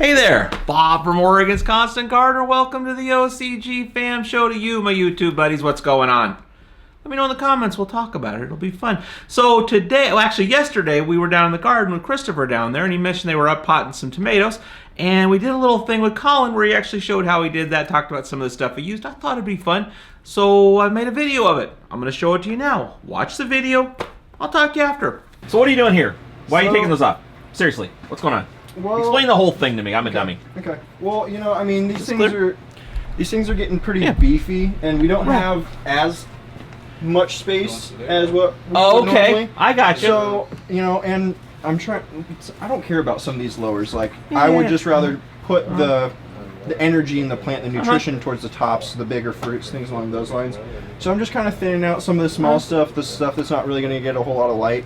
Hey there, Bob from Oregon's Constant Gardener. Welcome to the OCGFAM show to you, my YouTube buddies. What's going on? Let me know in the comments. We'll talk about it. It'll be fun. So today, well actually yesterday, we were down in the garden with Christopher down there, and he mentioned they were up potting some tomatoes. And we did a little thing with Colin where he actually showed how he did that, talked about some of the stuff he used. I thought it'd be fun, so I made a video of it. I'm going to show it to you now. Watch the video. I'll talk to you after. So what are you doing here? Why are you taking those off? Seriously, what's going on? Well, explain the whole thing to me. I'm a dummy. Okay. Well, you know, I mean, these things are getting pretty beefy, and we don't have as much space as what we would normally. I got you. So, you know, and I don't care about some of these lowers. Like, I would just rather put the energy in the plant, the nutrition towards the tops, the bigger fruits, things along those lines. So I'm just kind of thinning out some of the small stuff, the stuff that's not really going to get a whole lot of light.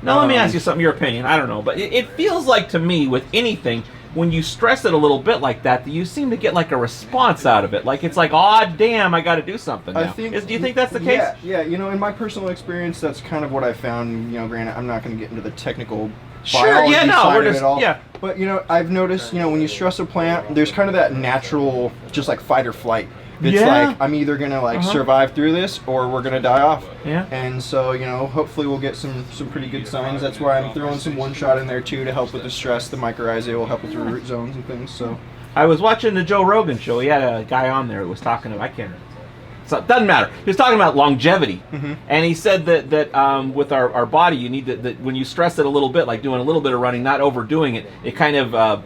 Now let me ask you something, your opinion. I don't know, but it feels like to me with anything, when you stress it a little bit like that, you seem to get like a response out of it. Like it's like, oh damn, I got to do something now. Do you think that's the case? Yeah. You know, in my personal experience, that's kind of what I found. You know, granted, I'm not going to get into the technical biology side of it all. Yeah. But you know, I've noticed, you know, when you stress a plant, there's kind of that natural, just like fight or flight. It's like, I'm either going to survive through this or we're going to die off. Yeah. And so, you know, hopefully we'll get some pretty good signs. That's why I'm throwing some one-shot in there too to help with the stress. The mycorrhizae will help with the root zones and things. So I was watching the Joe Rogan show. He had a guy on there that was talking about, I can't remember. So it doesn't matter. He was talking about longevity. And he said that with our body, you need that when you stress it a little bit, like doing a little bit of running, not overdoing it, it kind of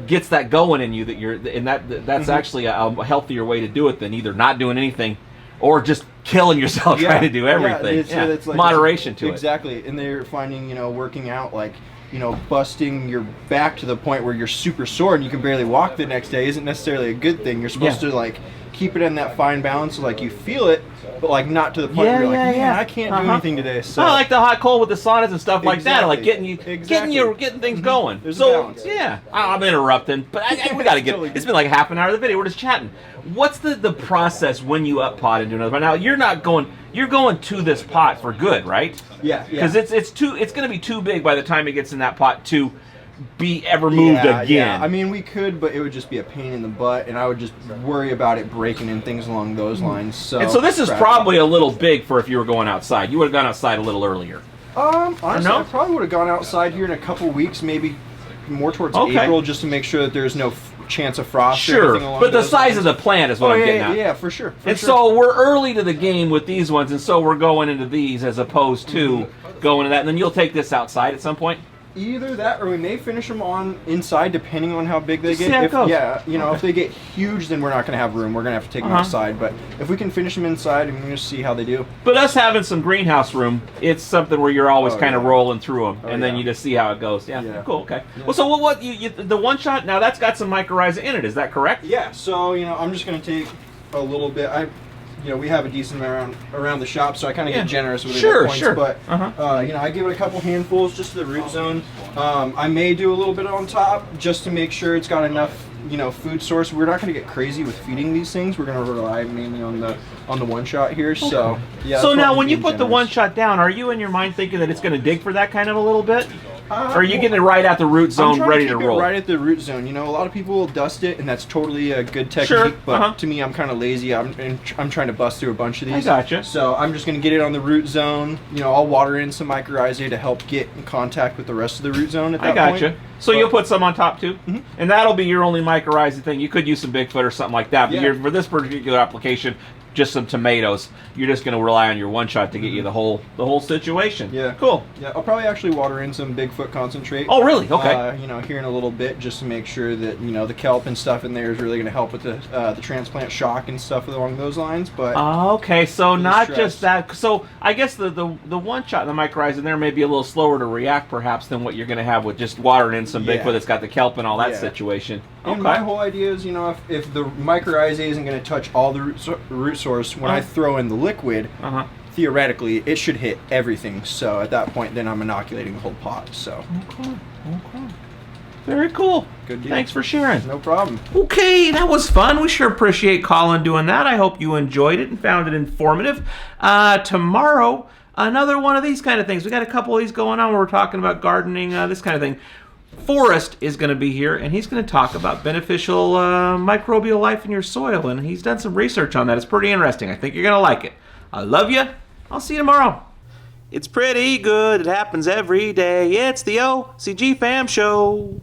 gets that going in you that you're, and that's actually a healthier way to do it than either not doing anything or just killing yourself trying to do everything. It's like moderation to it. Exactly. And they're finding, you know, working out, like, you know, busting your back to the point where you're super sore and you can barely walk the next day isn't necessarily a good thing. You're supposed to like keep it in that fine balance so like you feel it, but like not to the point where you're like, man, I can't do anything today. So I like the hot cold with the saunas and stuff like that, like getting things going. There's a balance. I'm interrupting, but we gotta get. It's been like half an hour of the video. We're just chatting. What's the process when you up pot and do another? But now you're not going. You're going to this pot for good, right? Yeah. Because it's going to be too big by the time it gets in that pot to be ever moved again. Yeah, I mean we could, but it would just be a pain in the butt, and I would just worry about it breaking and things along those lines. So this is probably a little big for if you were going outside. You would have gone outside a little earlier. Honestly, I probably would have gone outside here in a couple weeks, maybe more towards April, just to make sure that there's no chance of frost. Sure, but the size of the plant is what I'm getting at. Yeah, for sure. So we're early to the game with these ones, and so we're going into these as opposed to going to that. And then you'll take this outside at some point. Either that, or we may finish them on inside, depending on how big they get. If they get huge, then we're not going to have room. We're going to have to take them outside. But if we can finish them inside, and we'll just see how they do. But us having some greenhouse room, it's something where you're always kind of rolling through them, and then you just see how it goes. Yeah. Cool. Okay. Yeah. Well, so what? The one shot now that's got some mycorrhizae in it. Is that correct? Yeah. So you know, I'm just going to take a little bit. You know, we have a decent amount around the shop, so I kind of get generous with the points. But you know, I give it a couple handfuls just to the root zone. I may do a little bit on top just to make sure it's got enough, you know, food source. We're not going to get crazy with feeding these things. We're going to rely mainly on the one shot here. Okay. So yeah. So now, when you put the one shot down, are you in your mind thinking that it's going to dig for that kind of a little bit? Or are you getting it right at the root zone, ready to roll? Right at the root zone. You know, a lot of people will dust it, and that's totally a good technique. But to me, I'm kind of lazy. I'm trying to bust through a bunch of these. I gotcha. So I'm just going to get it on the root zone. You know, I'll water in some mycorrhizae to help get in contact with the rest of the root zone at that point. Gotcha. So you'll put some on top too, and that'll be your only mycorrhizae thing. You could use some Bigfoot or something like that, but for this particular application, just some tomatoes. You're just going to rely on your one shot to get you the whole situation. Yeah. Cool. Yeah, I'll probably actually water in some Bigfoot concentrate. Oh, really? Okay. You know, here in a little bit, just to make sure that, you know, the kelp and stuff in there is really going to help with the transplant shock and stuff along those lines. But okay, so not just that. So I guess the one shot in the mycorrhizae in there may be a little slower to react perhaps than what you're going to have with just watering in some Bigfoot that's got the kelp and all that situation. And my whole idea is, you know, if the mycorrhizae isn't going to touch all the root source, when I throw in the liquid, theoretically, it should hit everything. So at that point, then I'm inoculating the whole pot. So. Okay. Very cool. Good deal. Thanks for sharing. No problem. Okay, that was fun. We sure appreciate Colin doing that. I hope you enjoyed it and found it informative. Tomorrow, another one of these kind of things. We got a couple of these going on where we're talking about gardening, this kind of thing. Forrest is going to be here, and he's going to talk about beneficial microbial life in your soil, and he's done some research on that. It's pretty interesting. I think you're going to like it. I love you. I'll see you tomorrow. It's pretty good. It happens every day. It's the OCGFAM show.